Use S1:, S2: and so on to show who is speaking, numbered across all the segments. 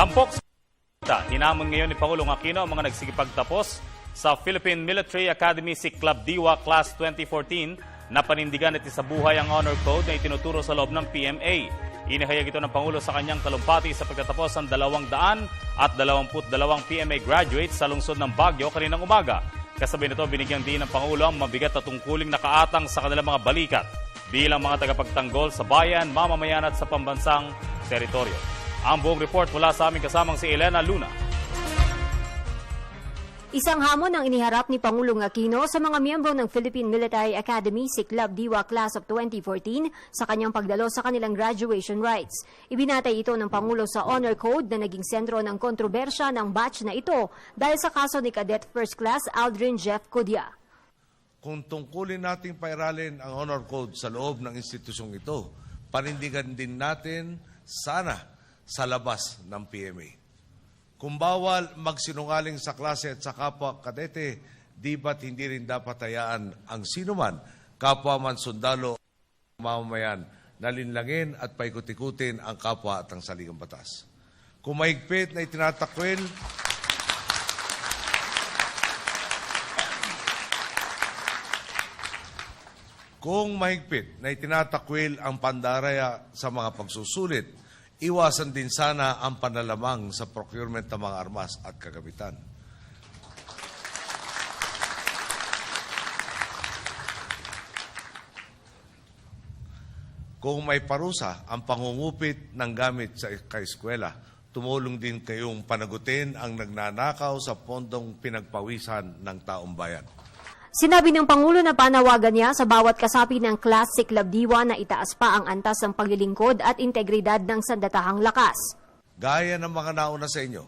S1: Tampok sa hinamon ngayon ni Pangulong Aquino ang mga nagsigipagtapos sa Philippine Military Academy Club Diwa Class 2014 na panindigan at isabuhay ang honor code na itinuturo sa loob ng PMA. Inihayag ito ng Pangulo sa kanyang talumpati sa pagtatapos ng 222 PMA graduates sa lungsod ng Baguio kaninang umaga. Kasabay nito, binigyang din ng Pangulo ang mabigat na tungkuling nakaatang sa kanilang mga balikat bilang mga tagapagtanggol sa bayan, mamamayan at sa pambansang teritoryo. Ang buong report mula sa aming kasamang si Elena Luna.
S2: Isang hamon ang iniharap ni Pangulong Aquino sa mga miyembro ng Philippine Military Academy Club Diwa Class of 2014 sa kanyang pagdalo sa kanilang graduation rites. Ibinatay ito ng Pangulo sa Honor Code na naging sentro ng kontrobersya ng batch na ito dahil sa kaso ni Cadet First Class Aldrin Jeff Cudia.
S3: Kung tungkulin nating pairalin ang Honor Code sa loob ng institusyong ito, panindigan din natin sana sa labas ng PMA. Kung bawal magsinungaling sa klase at sa kapwa kadete, di ba't hindi rin dapat hayaan ang sinuman, kapwa man sundalo, mamamayan, na linlangin at paikot-ikutin ang kapwa at ang saligang batas. Kung mahigpit na itinatakwil, ang pandaraya sa mga pagsusulit, iwasan din sana ang panalamang sa procurement ng mga armas at kagamitan. Kung may parusa ang pangungupit ng gamit sa kaeskwela, tumulong din kayong panagutin ang nagnanakaw sa pondong pinagpawisan ng taong bayan.
S2: Sinabi ng Pangulo na panawagan niya sa bawat kasapi ng Class Club Diwa na itaas pa ang antas ng paglilingkod at integridad ng sandatahang lakas.
S3: Gaya ng mga nauna sa inyo,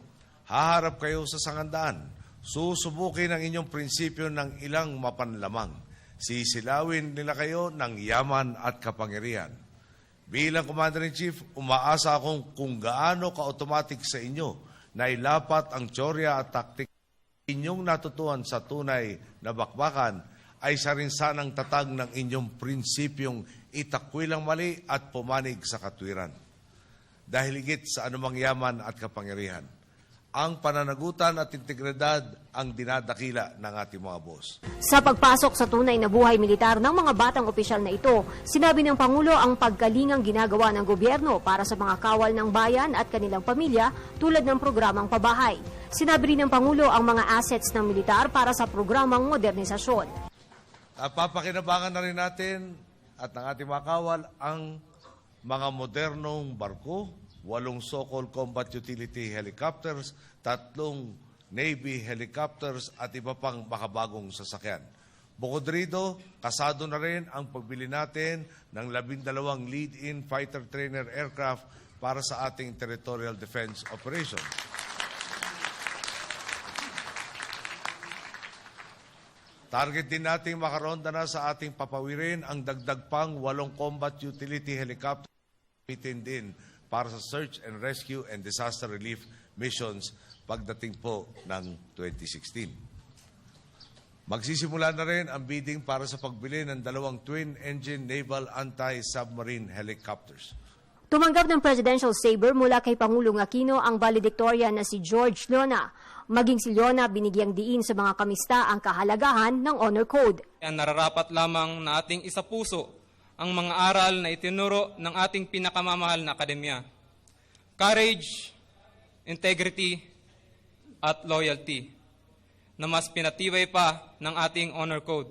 S3: haharap kayo sa sangandaan, susubukin ang inyong prinsipyo ng ilang mapanlamang, sisilawin nila kayo ng yaman at kapangyarihan. Bilang Commander-in-Chief, umaasa akong kung gaano ka-automatic sa inyo na ilapat ang tsorya at taktik inyong natutuhan sa tunay na bakbakan ay sarinsanang tatag ng inyong prinsipyong itakwilang mali at pumanig sa katwiran. Dahil higit sa anumang yaman at kapangyarihan, ang pananagutan at integridad ang dinadakila ng ating mga boss.
S2: Sa pagpasok sa tunay na buhay militar ng mga batang opisyal na ito, sinabi ng Pangulo ang pagkalingang ginagawa ng gobyerno para sa mga kawal ng bayan at kanilang pamilya tulad ng programang pabahay. Sinabi rin ng Pangulo ang mga assets ng militar para sa programang modernisasyon.
S3: Papakinabangan na rin natin at ng ating mga kawal ang mga modernong barko, 8 Sokol Combat Utility Helicopters, 3 Navy Helicopters at iba pang makabagong sasakyan. Bukod rito, kasado na rin ang pagbili natin ng 12 lead-in fighter trainer aircraft para sa ating territorial defense operation. Target din nating makaronda na sa ating papawirin ang dagdag pang 8 combat utility helicopter din para sa search and rescue and disaster relief missions pagdating po ng 2016. Magsisimula na rin ang bidding para sa pagbili ng 2 twin-engine naval anti-submarine helicopters.
S2: Tumanggap ng Presidential Sabre mula kay Pangulong Aquino ang valedictorian na si George Lona. Maging si Lona binigyang diin sa mga kamista ang kahalagahan ng Honor Code.
S4: Nararapat lamang na ating isapuso ang mga aral na itinuro ng ating pinakamamahal na akademya. Courage, integrity, at loyalty na mas pinatibay pa ng ating Honor Code.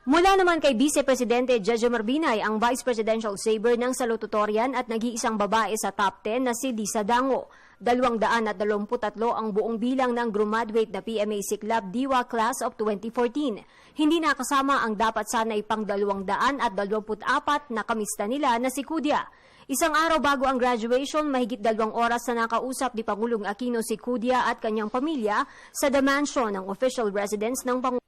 S2: Mula naman kay Vice Presidente Jojo Marbinay ang Vice Presidential Sabre ng salutatorian at nag-iisang babae sa top 10 na si Lisa Dango. 223 ang buong bilang ng graduate na PMA Club Diwa Class of 2014. Hindi nakasama ang dapat sana'y pang 224 na kamista nila na si Cudia. Isang araw bago ang graduation, mahigit 2 oras na nakausap ni Pangulong Aquino si Cudia at kanyang pamilya sa The Mansion ng official residence ng Pangulo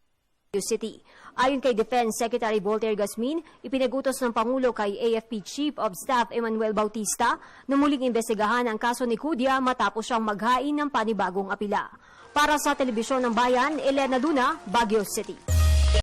S2: City. Ayon kay Defense Secretary Voltaire Gasmin, ipinagutos ng Pangulo kay AFP Chief of Staff Emmanuel Bautista na muling imbestigahan ang kaso ni Cudia matapos siyang maghain ng panibagong apila. Para sa Telebisyon ng Bayan, Elena Luna, Baguio City.